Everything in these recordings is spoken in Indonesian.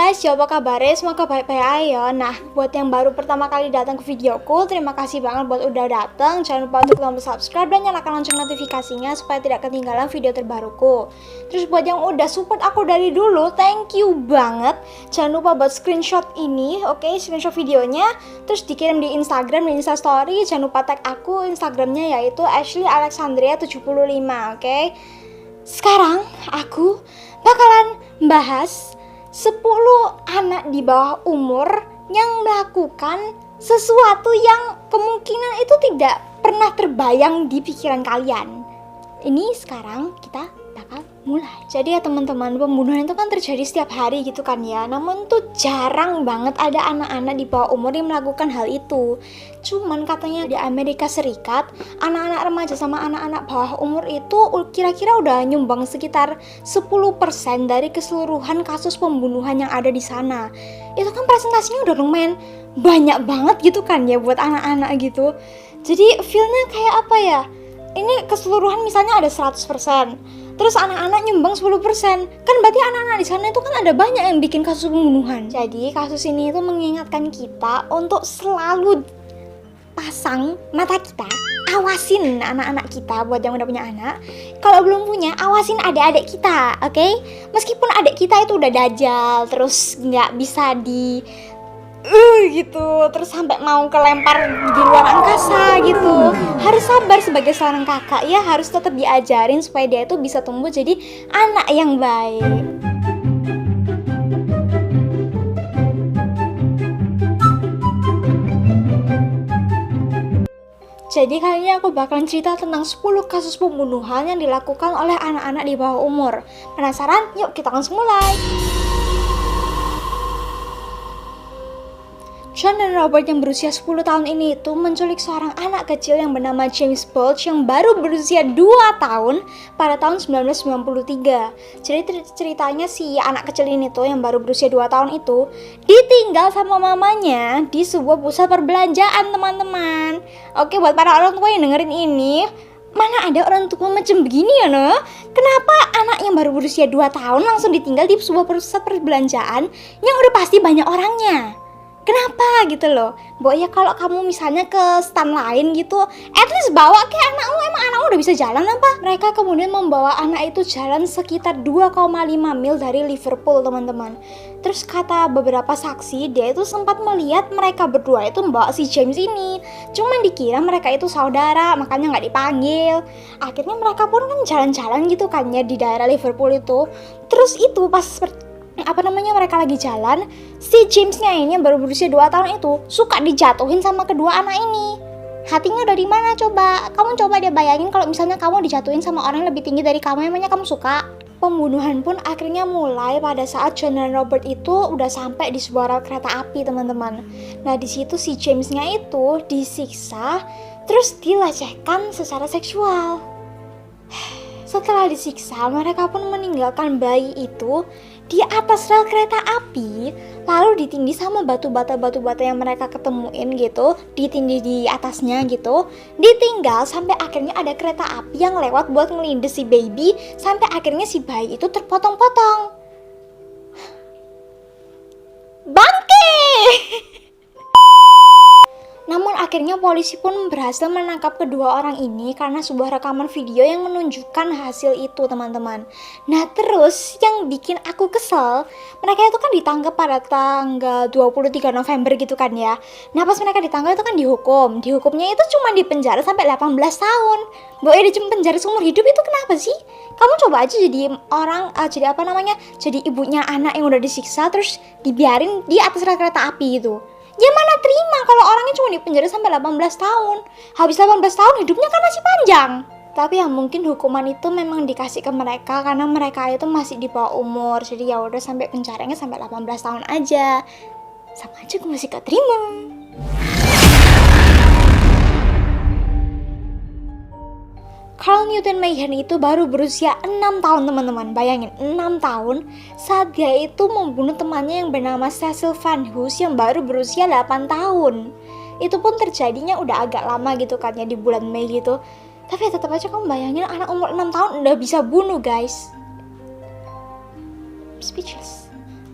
guys, apa kabarnya? Semoga baik-baik aja. Nah, buat yang baru pertama kali datang ke videoku, terima kasih banget buat udah datang. Jangan lupa untuk tombol subscribe dan nyalakan lonceng notifikasinya supaya tidak ketinggalan video terbaruku. Terus buat yang udah support aku dari dulu, thank you banget. Jangan lupa buat screenshot ini, oke? Screenshot videonya, terus dikirim di Instagram, di Instastory. Jangan lupa tag aku, Instagramnya yaitu ashleyalexandria75, oke? Sekarang aku bakalan bahas 10 anak di bawah umur yang melakukan sesuatu yang kemungkinan itu tidak pernah terbayang di pikiran kalian. Ini sekarang kita bakal mulai. Jadi ya teman-teman, pembunuhan itu kan terjadi setiap hari gitu kan ya. Namun tuh jarang banget ada anak-anak di bawah umur yang melakukan hal itu. Cuman katanya di Amerika Serikat, anak-anak remaja sama anak-anak bawah umur itu kira-kira udah nyumbang sekitar 10% dari keseluruhan kasus pembunuhan yang ada di sana. Itu kan presentasinya udah lumayan banyak banget gitu kan ya buat anak-anak gitu. Jadi feel-nya kayak apa ya? Ini keseluruhan misalnya ada 100%. Terus anak-anak nyumbang 10%. Kan berarti anak-anak di sana itu kan ada banyak yang bikin kasus pembunuhan. Jadi kasus ini itu mengingatkan kita untuk selalu pasang mata kita, awasin anak-anak kita. Buat yang udah punya anak, kalau belum punya, awasin adik-adik kita, oke? Meskipun adik kita itu udah dajal, terus nggak bisa di gitu, terus sampai mau kelempar di luar angkasa gitu, harus sabar sebagai seorang kakak ya, harus tetap diajarin supaya dia itu bisa tumbuh jadi anak yang baik. Jadi kali ini aku bakalan cerita tentang 10 kasus pembunuhan yang dilakukan oleh anak-anak di bawah umur. Penasaran? Yuk kita langsung mulai. John dan Robert yang berusia 10 tahun ini itu menculik seorang anak kecil yang bernama James Bulge yang baru berusia 2 tahun pada tahun 1993. Jadi ceritanya si anak kecil ini tuh yang baru berusia 2 tahun itu ditinggal sama mamanya di sebuah pusat perbelanjaan, teman-teman. Oke, buat para orang tua yang dengerin ini, mana ada orang tua macam begini ya, no? Kenapa anak yang baru berusia 2 tahun langsung ditinggal di sebuah pusat perbelanjaan yang udah pasti banyak orangnya? Kenapa gitu loh? Mbok ya kalau kamu misalnya ke stand lain gitu, at least bawa ke anakmu. Emang anakmu udah bisa jalan apa? Mereka kemudian membawa anak itu jalan sekitar 2,5 mil dari Liverpool, teman-teman. Terus kata beberapa saksi, dia itu sempat melihat mereka berdua itu membawa si James ini. Cuman dikira mereka itu saudara, makanya nggak dipanggil. Akhirnya mereka pun kan jalan-jalan gitu kan ya di daerah Liverpool itu. Terus itu pas mereka lagi jalan, si Jamesnya ini yang baru berusia 2 tahun itu suka dijatuhin sama kedua anak ini. Hatinya udah di mana coba? Kamu coba deh bayangin kalau misalnya kamu dijatuhin sama orang yang lebih tinggi dari kamu, emangnya kamu suka? Pembunuhan pun akhirnya mulai pada saat John dan Robert itu udah sampai di sebuah rel kereta api, teman-teman. Nah, di situ si Jamesnya itu disiksa terus dilecehkan secara seksual. Setelah disiksa, mereka pun meninggalkan bayi itu di atas rel kereta api, lalu ditindih sama batu bata yang mereka ketemuin gitu, ditindih di atasnya gitu, ditinggal sampai akhirnya ada kereta api yang lewat buat ngelindes si baby, sampai akhirnya si bayi itu terpotong-potong. Bangke! Namun akhirnya polisi pun berhasil menangkap kedua orang ini karena sebuah rekaman video yang menunjukkan hasil itu, teman-teman. Nah terus yang bikin aku kesel, mereka itu kan ditangkap pada tanggal 23 November gitu kan ya. Nah pas mereka ditangkap itu kan dihukum. Dihukumnya itu cuma dipenjara sampai 18 tahun. Boleh dipenjara seumur hidup itu kenapa sih? Kamu coba aja jadi orang, jadi ibunya anak yang udah disiksa terus dibiarin di atas rel kereta api gitu. Ya mana terima kalau orangnya cuma dipenjara sampai 18 tahun. Habis 18 tahun hidupnya kan masih panjang. Tapi yang mungkin hukuman itu memang dikasih ke mereka karena mereka itu masih di bawah umur. Jadi ya udah sampai penjaranya sampai 18 tahun aja. Sama aja gue masih gak terima. Carl Newton Mayhem itu baru berusia 6 tahun, teman-teman. Bayangin, 6 tahun saat dia itu membunuh temannya yang bernama Cecil Van Hoos yang baru berusia 8 tahun. Itu pun terjadinya udah agak lama gitu kan ya, di bulan Mei gitu. Tapi tetap aja kamu bayangin anak umur 6 tahun udah bisa bunuh, guys. Speechless.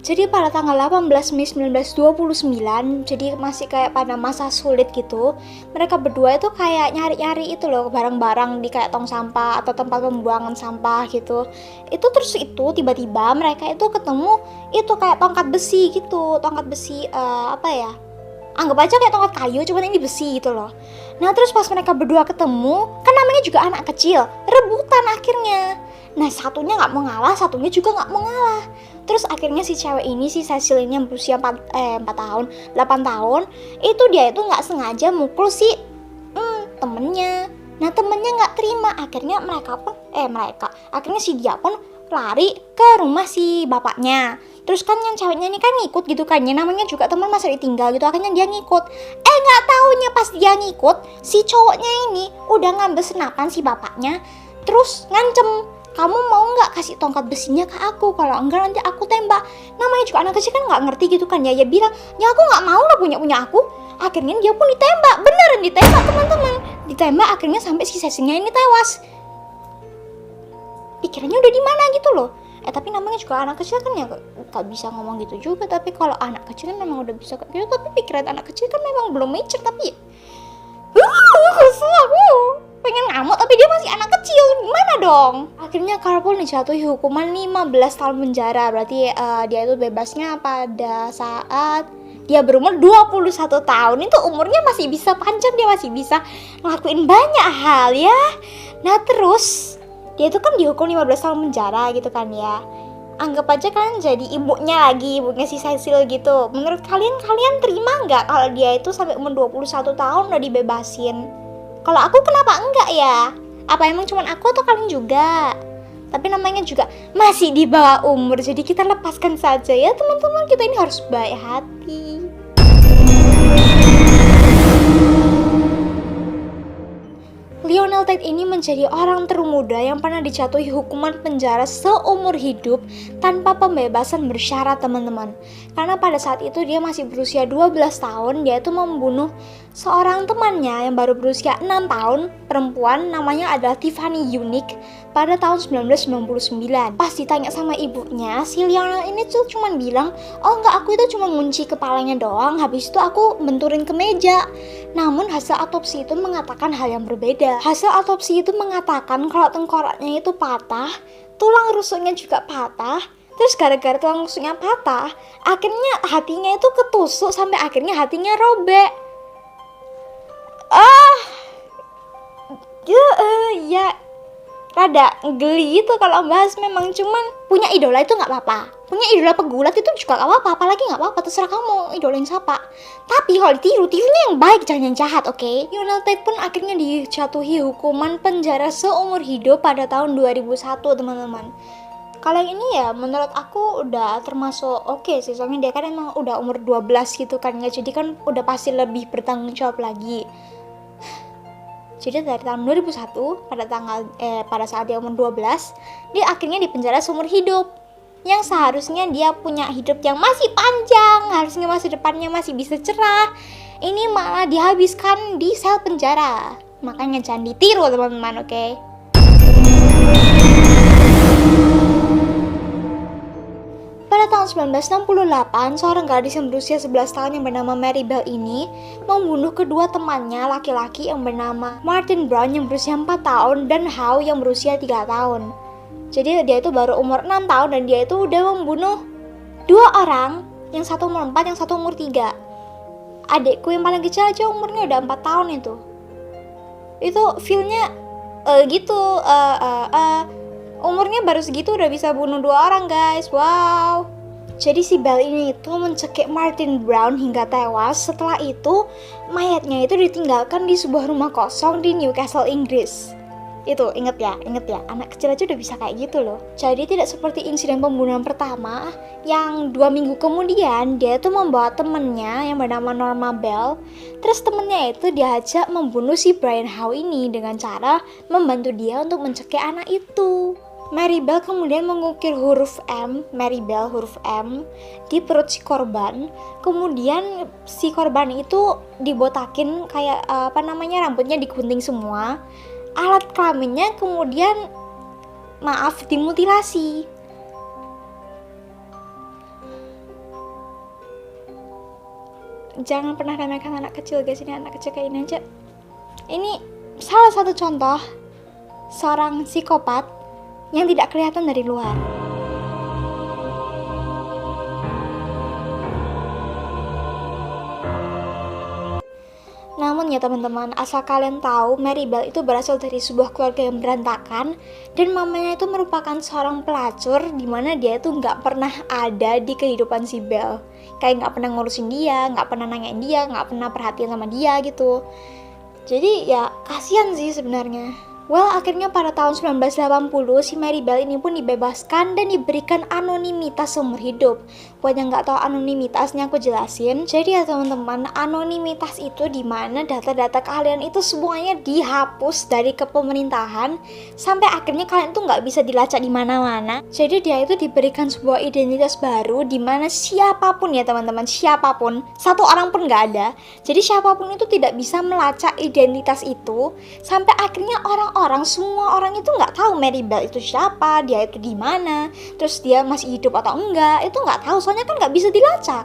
Jadi pada tanggal 18 Mei 1929, jadi masih kayak pada masa sulit gitu, mereka berdua itu kayak nyari-nyari itu loh, barang-barang di kayak tong sampah atau tempat pembuangan sampah gitu. Terus tiba-tiba mereka itu ketemu itu kayak tongkat besi gitu, tongkat besi apa ya? Anggap aja kayak tongkat kayu, cuman ini besi gitu loh. Nah terus pas mereka berdua ketemu, kan namanya juga anak kecil, rebutan akhirnya. Nah satunya gak mau ngalah, satunya juga gak mau ngalah. Terus akhirnya si cewek ini, si Cecil ini yang berusia 8 tahun, itu dia itu gak sengaja mukul si temennya. Nah temennya gak terima, akhirnya akhirnya si dia pun lari ke rumah si bapaknya. Terus kan yang ceweknya ini kan ngikut gitu kan, ya namanya juga teman masa ditinggal gitu, akhirnya dia ngikut. Gak taunya pas dia ngikut, si cowoknya ini udah ngambil senapan si bapaknya, terus ngancem, kamu mau nggak kasih tongkat besinya ke aku, kalau enggak nanti aku tembak. Namanya juga anak kecil kan nggak ngerti gitu kan, ya bilang, ya aku nggak mau lah punya aku. Akhirnya dia pun ditembak, beneran ditembak teman-teman, ditembak akhirnya sampai si Cecilnya ini tewas. Pikirannya udah di mana gitu loh. Tapi namanya juga anak kecil kan ya gak bisa ngomong gitu juga. Tapi kalau anak kecil kan memang udah bisa kayak gitu. Tapi pikiran anak kecil kan memang belum mature. Tapi aku pengen ngamuk tapi dia masih anak kecil, gimana dong? Akhirnya Carl pun dijatuhi hukuman 15 tahun penjara. Berarti dia itu bebasnya pada saat dia berumur 21 tahun. Itu umurnya masih bisa panjang, dia masih bisa ngelakuin banyak hal ya. Nah terus dia itu kan dihukum 15 tahun penjara gitu kan ya. Anggap aja kan jadi ibunya si Cecil gitu. Menurut kalian terima nggak kalau dia itu sampai umur 21 tahun udah dibebasin? Kalau aku kenapa enggak ya? Apa emang cuman aku atau kalian juga? Tapi namanya juga masih di bawah umur, jadi kita lepaskan saja ya teman-teman. Kita ini harus baik hati. Lionel Tate ini menjadi orang termuda yang pernah dijatuhi hukuman penjara seumur hidup tanpa pembebasan bersyarat teman-teman. Karena pada saat itu dia masih berusia 12 tahun, dia itu membunuh seorang temannya yang baru berusia 6 tahun, perempuan, namanya adalah Tiffany Unique, pada tahun 1999. Pas ditanya sama ibunya, si Lionel ini tuh cuma bilang, oh enggak, aku itu cuma ngunci kepalanya doang, habis itu aku benturin ke meja. Namun hasil autopsi itu mengatakan hal yang berbeda. Hasil autopsi itu mengatakan kalau tengkoraknya itu patah, tulang rusuknya juga patah. Terus gara-gara tulang rusuknya patah, akhirnya hatinya itu ketusuk sampai akhirnya hatinya robek. Ya rada geli gitu kalau bahas. Memang cuman punya idola itu nggak apa-apa, punya idola pegulat itu juga nggak apa-apa, apalagi nggak apa-apa, terserah kamu mau idolain siapa. Tapi kalau tirunya yang baik, jangan yang jahat, oke? Lionel Tate pun akhirnya dijatuhi hukuman penjara seumur hidup pada tahun 2001 teman-teman. Kalau yang ini ya menurut aku udah termasuk oke sih, soalnya dia kan emang udah umur 12 gitu kan ya, jadi kan udah pasti lebih bertanggung jawab lagi. Jadi dari tahun 2001 pada saat dia umur 12, dia akhirnya dipenjara seumur hidup. Yang seharusnya dia punya hidup yang masih panjang, harusnya masa depannya masih bisa cerah. Ini malah dihabiskan di sel penjara. Makanya jangan ditiru teman-teman, oke? Pada tahun 1968, seorang gadis yang berusia 11 tahun yang bernama Mary Bell ini membunuh kedua temannya laki-laki yang bernama Martin Brown yang berusia 4 tahun dan Howe yang berusia 3 tahun. Jadi dia itu baru umur 6 tahun dan dia itu udah membunuh dua orang, yang satu umur 4, yang satu umur 3. Adikku yang paling kecil aja umurnya udah 4 tahun itu. Itu feel-nya umurnya baru segitu udah bisa bunuh dua orang guys, wow. Jadi si Bell ini itu mencekik Martin Brown hingga tewas. Setelah itu mayatnya itu ditinggalkan di sebuah rumah kosong di Newcastle, Inggris. Itu inget ya, anak kecil aja udah bisa kayak gitu loh. Jadi tidak seperti insiden pembunuhan pertama yang 2 minggu kemudian dia itu membawa temennya yang bernama Norma Bell. Terus temennya itu diajak membunuh si Brian Howe ini dengan cara membantu dia untuk mencekik anak itu. Mary Bell kemudian mengukir huruf M di perut si korban. Kemudian si korban itu dibotakin kayak rambutnya digunting semua. Alat kelaminnya kemudian dimutilasi. Jangan pernah remehkan anak kecil guys, ini anak kecil kayak ini aja. Ini salah satu contoh seorang psikopat yang tidak kelihatan dari luar. Namun ya teman-teman, asal kalian tahu, Mary Bell itu berasal dari sebuah keluarga yang berantakan, dan mamanya itu merupakan seorang pelacur, dimana dia itu nggak pernah ada di kehidupan si Bell. Kayak nggak pernah ngurusin dia, nggak pernah nanyain dia, nggak pernah perhatian sama dia gitu. Jadi ya kasihan sih sebenarnya. Well, akhirnya pada tahun 1980 si Mary Bell ini pun dibebaskan dan diberikan anonimitas seumur hidup. Buat yang nggak tahu anonimitasnya aku jelasin. Jadi ya teman-teman, anonimitas itu dimana data-data kalian itu semuanya dihapus dari kepemerintahan sampai akhirnya kalian tuh nggak bisa dilacak di mana-mana. Jadi dia itu diberikan sebuah identitas baru dimana siapapun ya teman-teman, siapapun, satu orang pun nggak ada. Jadi siapapun itu tidak bisa melacak identitas itu sampai akhirnya semua orang itu nggak tahu Mary Bell itu siapa, dia itu di mana, terus dia masih hidup atau enggak, itu nggak tahu, soalnya kan nggak bisa dilacak.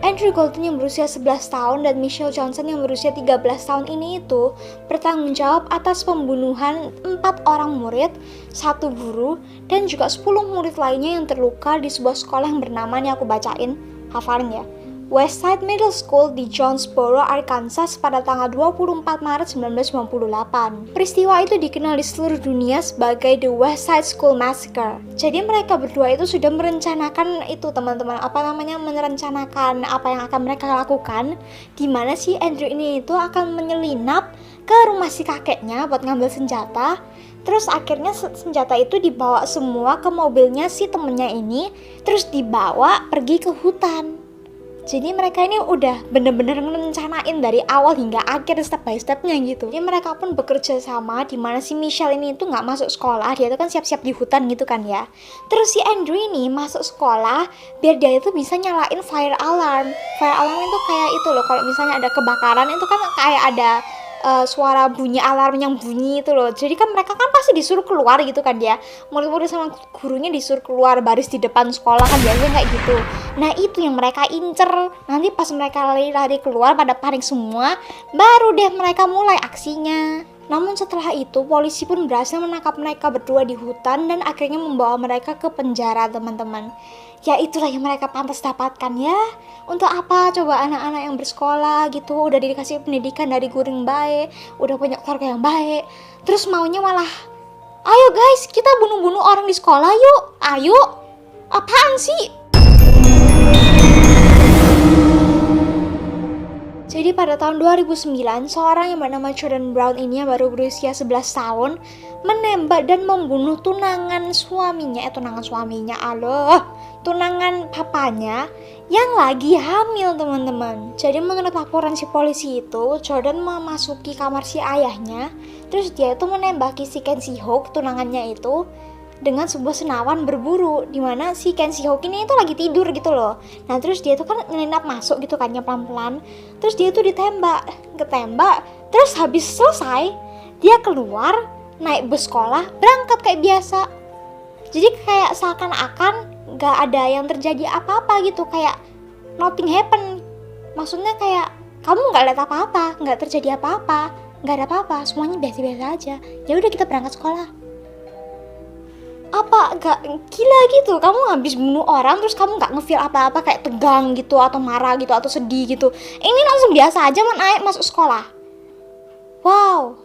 Andrew Golden yang berusia 11 tahun dan Michelle Johnson yang berusia 13 tahun ini itu bertanggung jawab atas pembunuhan 4 orang murid, 1 guru, dan juga 10 murid lainnya yang terluka di sebuah sekolah yang bernama, nih aku bacain, hafalin ya, Westside Middle School di Jonesboro, Arkansas pada tanggal 24 Maret 1998. Peristiwa itu dikenal di seluruh dunia sebagai The Westside School Massacre. Jadi mereka berdua itu sudah merencanakan itu teman-teman, merencanakan apa yang akan mereka lakukan, di mana si Andrew ini itu akan menyelinap ke rumah si kakeknya buat ngambil senjata. Terus akhirnya senjata itu dibawa semua ke mobilnya si temennya ini, terus dibawa pergi ke hutan. Jadi mereka ini udah bener-bener merencanain dari awal hingga akhir step by stepnya gitu. Jadi mereka pun bekerja sama, dimana si Michelle ini tuh nggak masuk sekolah, dia itu kan siap-siap di hutan gitu kan ya. Terus si Andrew ini masuk sekolah biar dia itu bisa nyalain fire alarm. Fire alarm itu kayak itu loh, kalau misalnya ada kebakaran itu kan kayak ada suara bunyi alarm yang bunyi itu loh. Jadi kan mereka kan pasti disuruh keluar gitu kan ya. Murid-murid sama gurunya disuruh keluar baris di depan sekolah kan biasanya kayak gitu. Nah itu yang mereka incer. Nanti pas mereka lari-lari keluar pada panik semua, baru deh mereka mulai aksinya. Namun setelah itu polisi pun berhasil menangkap mereka berdua di hutan dan akhirnya membawa mereka ke penjara teman-teman. Ya itulah yang mereka pantas dapatkan ya. Untuk apa coba anak-anak yang bersekolah gitu, udah dikasih pendidikan dari guru yang baik, udah punya keluarga yang baik, terus maunya malah, ayo guys kita bunuh-bunuh orang di sekolah yuk, ayo, apaan sih? Jadi pada tahun 2009, seorang yang bernama Jordan Brown ini yang baru berusia 11 tahun menembak dan membunuh tunangan papanya yang lagi hamil teman-teman. Jadi menurut laporan si polisi itu, Jordan memasuki kamar si ayahnya, terus dia itu menembaki si Kenzie Hoke, tunangannya itu, dengan sebuah senapan berburu, dimana si Kenzie Hoke ini itu lagi tidur gitu loh. Nah terus dia tuh kan nyelinap masuk gitu kan ya pelan-pelan, terus dia tuh ketembak, terus habis selesai dia keluar naik bus sekolah berangkat kayak biasa. Jadi kayak seakan-akan gak ada yang terjadi apa-apa gitu, kayak nothing happen. Maksudnya kayak kamu gak lihat apa-apa, gak terjadi apa-apa, gak ada apa-apa, semuanya biasa-biasa aja. Ya udah kita berangkat sekolah. Apa gak gila gitu, kamu habis bunuh orang terus kamu gak nge-feel apa-apa, kayak tegang gitu atau marah gitu atau sedih gitu. Ini langsung biasa aja naik masuk sekolah. Wow,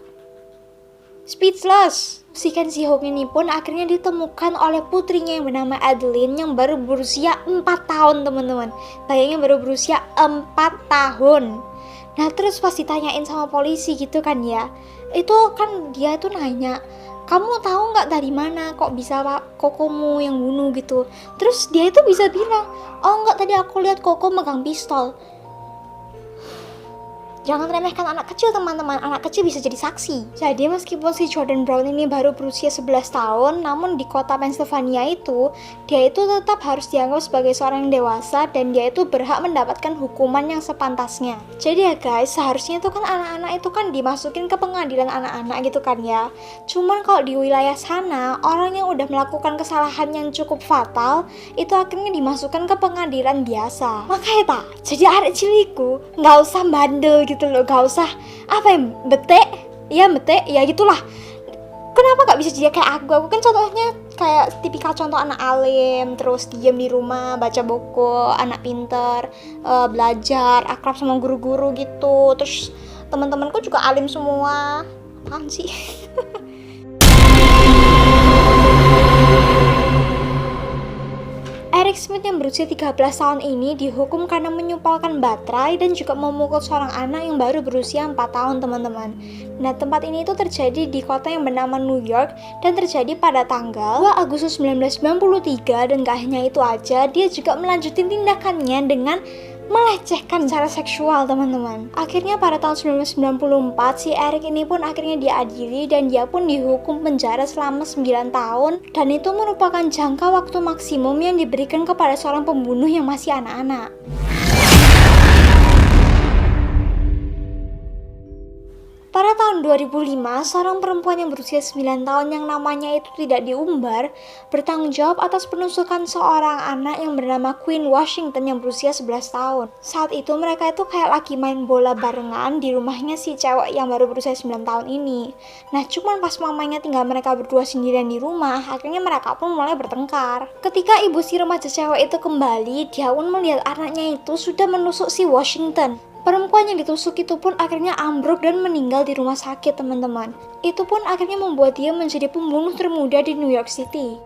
speechless. Si Kenzie Hoke ini pun akhirnya ditemukan oleh putrinya yang bernama Adeline yang baru berusia 4 tahun teman-teman. Bayangin baru berusia 4 tahun. Nah terus pas ditanyain sama polisi gitu kan ya, itu kan dia tuh nanya, kamu tahu nggak dari mana kok bisa kokomu yang bunuh gitu. Terus dia itu bisa bilang, oh nggak, tadi aku lihat koko megang pistol. Jangan remehkan anak kecil teman-teman, anak kecil bisa jadi saksi. Jadi meskipun si Jordan Brown ini baru berusia 11 tahun, namun di kota Pennsylvania itu, dia itu tetap harus dianggap sebagai seorang yang dewasa dan dia itu berhak mendapatkan hukuman yang sepantasnya. Jadi ya guys, seharusnya itu kan anak-anak itu kan dimasukin ke pengadilan anak-anak gitu kan ya. Cuman kalau di wilayah sana, orang yang udah melakukan kesalahan yang cukup fatal, itu akhirnya dimasukkan ke pengadilan biasa. Makanya tak, jadi arek ciliku nggak usah bandel gitu loh, gak usah bete ya gitulah. Kenapa gak bisa jadi kayak aku kan contohnya kayak tipikal contoh anak alim, terus diem di rumah baca buku, anak pinter, belajar, akrab sama guru-guru gitu. Terus teman-temanku juga alim semua. Apaan sih? Eric Smith yang berusia 13 tahun ini dihukum karena menyumpalkan baterai dan juga memukul seorang anak yang baru berusia 4 tahun teman-teman. Nah, tempat ini itu terjadi di kota yang bernama New York dan terjadi pada tanggal 2 Agustus 1993 dan gak hanya itu aja, dia juga melanjutin tindakannya dengan melecehkan secara seksual teman-teman. Akhirnya pada tahun 1994 si Eric ini pun akhirnya diadili dan dia pun dihukum penjara selama 9 tahun dan itu merupakan jangka waktu maksimum yang diberikan kepada seorang pembunuh yang masih anak-anak. Pada tahun 2005, seorang perempuan yang berusia 9 tahun yang namanya itu tidak diumbar bertanggung jawab atas penusukan seorang anak yang bernama Queen Washington yang berusia 11 tahun. Saat itu mereka itu kayak lagi main bola barengan di rumahnya si cewek yang baru berusia 9 tahun ini. Nah, cuman pas mamanya tinggal mereka berdua sendirian di rumah, akhirnya mereka pun mulai bertengkar. Ketika ibu si remaja cewek itu kembali, dia pun melihat anaknya itu sudah menusuk si Washington. Perempuan yang ditusuk itu pun akhirnya ambruk dan meninggal di rumah sakit teman-teman. Itu pun akhirnya membuat dia menjadi pembunuh termuda di New York City.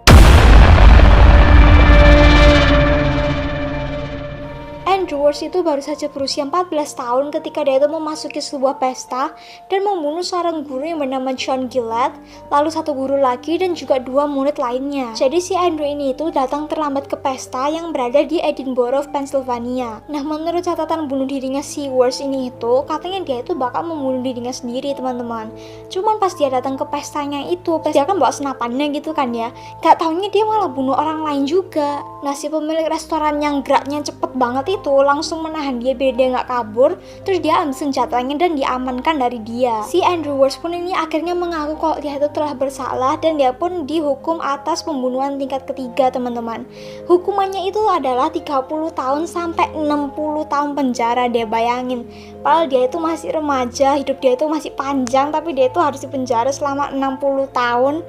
Andrew Worth itu baru saja berusia 14 tahun ketika dia itu memasuki sebuah pesta dan membunuh seorang guru yang bernama John Gillette, lalu satu guru lagi dan juga 2 murid lainnya. Jadi si Andrew ini itu datang terlambat ke pesta yang berada di Edinburgh, Pennsylvania. Nah, menurut catatan bunuh dirinya si Worth ini itu, katanya dia itu bakal membunuh dirinya sendiri teman-teman. Cuman pas dia datang ke pestanya itu, dia kan bawa senapannya gitu kan ya, gak taunya dia malah bunuh orang lain juga. Nah, si pemilik restoran yang geraknya cepet banget itu langsung menahan dia biar dia nggak kabur, terus dia ambil senjatanya dan diamankan dari dia. Si Andrew Worth pun ini akhirnya mengaku kalau dia itu telah bersalah dan dia pun dihukum atas pembunuhan tingkat ketiga teman-teman. Hukumannya itu adalah 30 tahun sampai 60 tahun penjara, dia bayangin. Padahal dia itu masih remaja, hidup dia itu masih panjang, tapi dia itu harus dipenjara selama 60 tahun,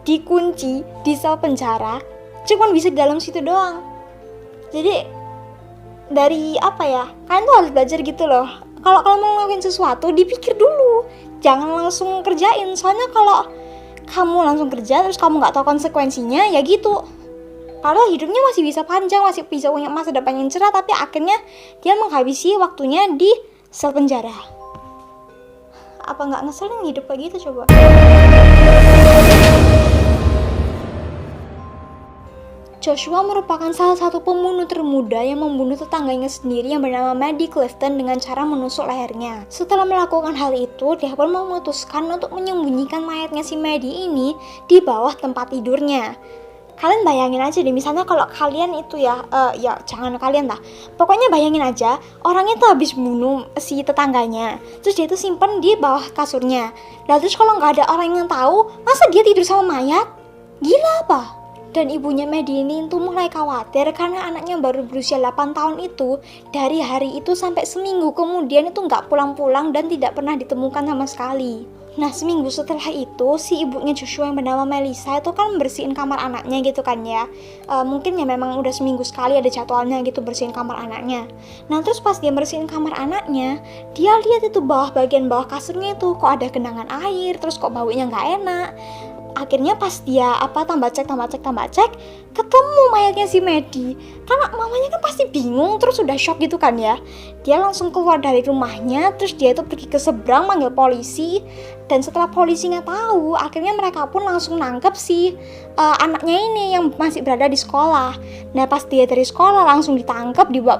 dikunci di sel penjara, cuman bisa di dalam situ doang. Jadi dari kalian tuh harus belajar gitu loh. Kalau mau ngelakuin sesuatu dipikir dulu, jangan langsung kerjain. Soalnya kalau kamu langsung kerja terus kamu nggak tahu konsekuensinya, ya gitu. Padahal hidupnya masih bisa panjang, masih bisa punya masa depan yang cerah, tapi akhirnya dia menghabisi waktunya di sel penjara. Apa nggak ngeselin hidup kayak gitu coba? Joshua merupakan salah satu pembunuh termuda yang membunuh tetangganya sendiri yang bernama Maddie Clifton dengan cara menusuk lehernya. Setelah melakukan hal itu, dia pun memutuskan untuk menyembunyikan mayatnya si Maddie ini di bawah tempat tidurnya. Kalian bayangin aja deh, misalnya kalau kalian itu ya jangan kalian lah. Pokoknya bayangin aja, orangnya tuh habis bunuh si tetangganya, terus dia tuh simpen di bawah kasurnya. Lalu terus kalau nggak ada orang yang tahu, masa dia tidur sama mayat? Gila apa? Dan ibunya Maddie ini tuh mulai khawatir karena anaknya baru berusia 8 tahun itu dari hari itu sampai seminggu kemudian itu nggak pulang-pulang dan tidak pernah ditemukan sama sekali. Nah, seminggu setelah itu si ibunya Joshua yang bernama Melissa itu kan bersihin kamar anaknya gitu kan ya. Mungkin ya memang udah seminggu sekali ada jadwalnya gitu bersihin kamar anaknya. Nah, terus pas dia bersihin kamar anaknya, dia lihat itu bagian bawah kasurnya itu kok ada genangan air, terus kok baunya nggak enak. Akhirnya pas dia tambah cek, ketemu mayatnya si Maddie. Karena mamanya kan pasti bingung, terus udah shock gitu kan ya. Dia langsung keluar dari rumahnya, terus dia itu pergi ke seberang manggil polisi. Dan setelah polisinya tahu, akhirnya mereka pun langsung nangkep si anaknya ini yang masih berada di sekolah. Nah pas dia dari sekolah langsung ditangkap, dibawa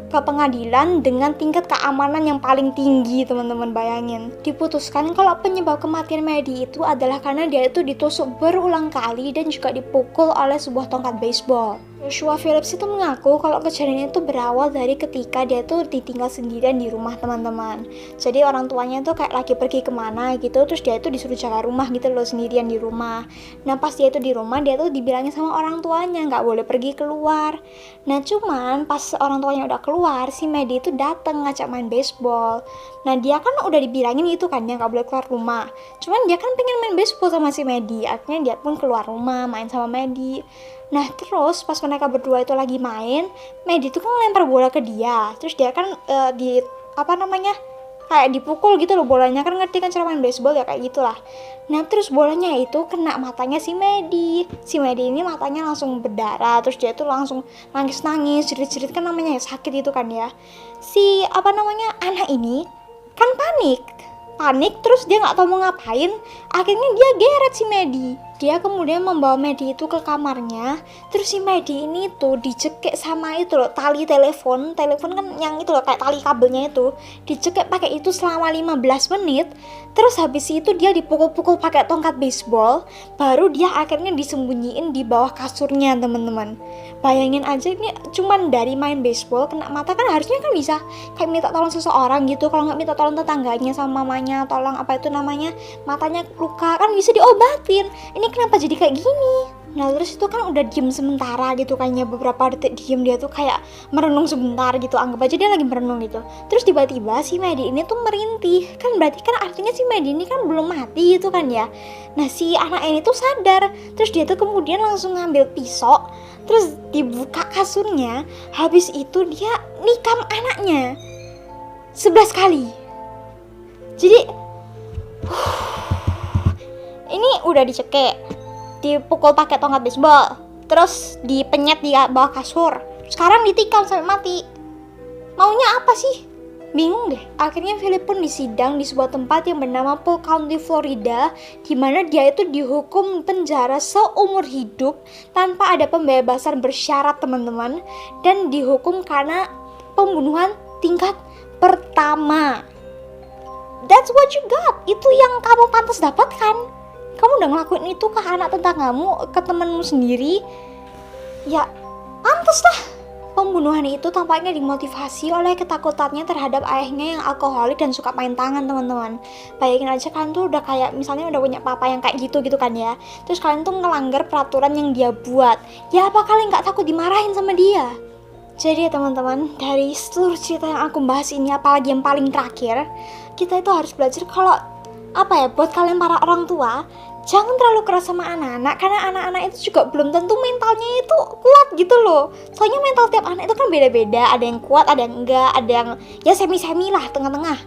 ke pengadilan dengan tingkat keamanan yang paling tinggi, teman-teman bayangin. Diputuskan kalau penyebab kematian Maddie itu adalah karena dia itu ditusuk berulang kali dan juga dipukul oleh sebuah tongkat baseball. Joshua Phillips itu mengaku kalau kejadian itu berawal dari ketika dia tuh ditinggal sendirian di rumah, teman-teman. Jadi orang tuanya tuh kayak lagi pergi kemana gitu, terus dia itu disuruh jaga rumah gitu loh, sendirian di rumah. Nah pas dia itu di rumah, dia tuh dibilangin sama orang tuanya nggak boleh pergi keluar. Nah cuman pas orang tuanya udah keluar, si Maddie itu datang ngajak main baseball. Nah dia kan udah dibilangin itu kan dia nggak boleh keluar rumah. Cuman dia kan pengen main baseball sama si Maddie, akhirnya dia pun keluar rumah main sama Maddie. Nah terus pas mereka berdua itu lagi main, Maddie tuh kan ngelempar bola ke dia, terus dia kan kayak dipukul gitu loh bolanya, kan ngerti kan cara main baseball ya kayak gitulah. Nah terus bolanya itu kena matanya si Maddie. Si Maddie ini matanya langsung berdarah, terus dia tuh langsung nangis jerit-jerit, kan namanya sakit itu kan ya. Si anak ini kan panik terus dia nggak tahu mau ngapain, akhirnya dia geret si Maddie. Dia kemudian membawa Maddie itu ke kamarnya, terus si Maddie ini tuh dicekik sama itu loh, tali telepon kan yang itu loh kayak tali kabelnya itu, dicekik pakai itu selama 15 menit. Terus habis itu dia dipukul-pukul pakai tongkat baseball, baru dia akhirnya disembunyiin di bawah kasurnya, teman-teman. Bayangin aja, ini cuman dari main baseball kena mata, kan harusnya kan bisa kayak minta tolong seseorang gitu, kalau nggak minta tolong tetangganya sama mamanya, tolong matanya luka kan bisa diobatin. Ini kenapa jadi kayak gini? Nah terus itu kan udah diem sementara gitu, kayaknya beberapa detik diem, dia tuh kayak merenung sebentar gitu, anggap aja dia lagi merenung gitu. Terus tiba-tiba si Maddie ini tuh merintih, kan berarti kan artinya si Maddie ini kan belum mati gitu kan ya. Nah si anak ini tuh sadar, terus dia tuh kemudian langsung ngambil pisau, terus dibuka kasurnya, habis itu dia nikam anaknya 11 kali. Jadi ini udah dicekik, dipukul pakai tongkat baseball, terus dipenyet di bawah kasur, sekarang ditikam sampai mati. Maunya apa sih? Bingung deh. Akhirnya Philip pun disidang di sebuah tempat yang bernama Polk County, Florida, di mana dia itu dihukum penjara seumur hidup tanpa ada pembebasan bersyarat, teman-teman, dan dihukum karena pembunuhan tingkat pertama. That's what you got. Itu yang kamu pantas dapatkan. Kamu udah ngelakuin itu ke anak tetanggamu, ke temenmu sendiri, ya pantas lah. Pembunuhan itu tampaknya dimotivasi oleh ketakutannya terhadap ayahnya yang alkoholik dan suka main tangan, teman-teman. Bayangin aja, kalian tuh udah kayak misalnya udah punya papa yang kayak gitu kan ya, terus kalian tuh ngelanggar peraturan yang dia buat, ya apa kalian gak takut dimarahin sama dia? Jadi ya teman-teman, dari seluruh cerita yang aku bahas ini, apalagi yang paling terakhir, kita itu harus belajar kalau buat kalian para orang tua, jangan terlalu keras sama anak-anak, karena anak-anak itu juga belum tentu mentalnya itu kuat gitu loh. Soalnya mental tiap anak itu kan beda-beda, ada yang kuat, ada yang enggak, ada yang ya semi-semi lah, tengah-tengah.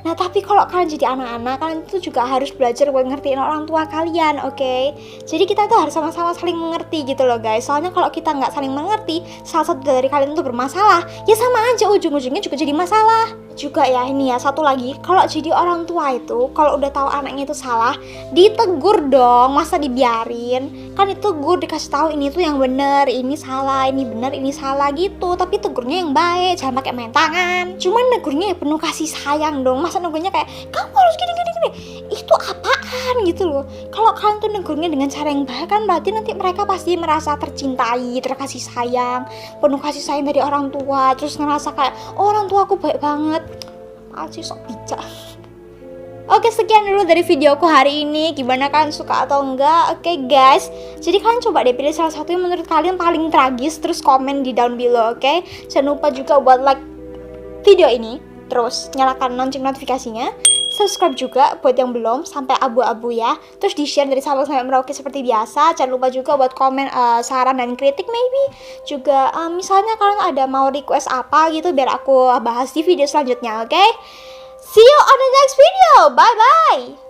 Nah tapi kalau kalian jadi anak-anak, kalian itu juga harus belajar buat ngertiin orang tua kalian, oke? Jadi kita tuh harus sama-sama saling mengerti gitu loh guys. Soalnya kalau kita nggak saling mengerti, salah satu dari kalian tuh bermasalah, ya sama aja ujung-ujungnya juga jadi masalah. Juga ya ini ya, satu lagi, kalau jadi orang tua itu, kalau udah tahu anaknya itu salah, ditegur dong, masa dibiarin? Kan ditegur, dikasih tahu ini tuh yang bener, ini salah, ini bener, ini salah gitu. Tapi tegurnya yang baik, jangan pakai main tangan. Cuman negurnya ya penuh kasih sayang dong. Masa negurnya kayak kamu harus gini, itu apaan gitu loh. Kalau kalian tuh negurnya dengan cara yang baik, kan berarti nanti mereka pasti merasa tercintai, terkasih sayang, penuh kasih sayang dari orang tua, terus ngerasa kayak oh, orang tua aku baik banget. Asyik sok bijak. Oke, sekian dulu dari videoku hari ini. Gimana, kalian suka atau enggak? Oke guys, jadi kalian coba deh pilih salah satu yang menurut kalian paling tragis, terus komen di down below, oke? Jangan lupa juga buat like video ini, terus nyalakan lonceng notifikasinya, subscribe juga buat yang belum, sampai abu-abu ya. Terus di share dari Sabang sampai Merauke seperti biasa. Jangan lupa juga buat komen saran dan kritik maybe. Juga misalnya kalian ada mau request apa gitu biar aku bahas di video selanjutnya, oke? See you on the next video. Bye bye.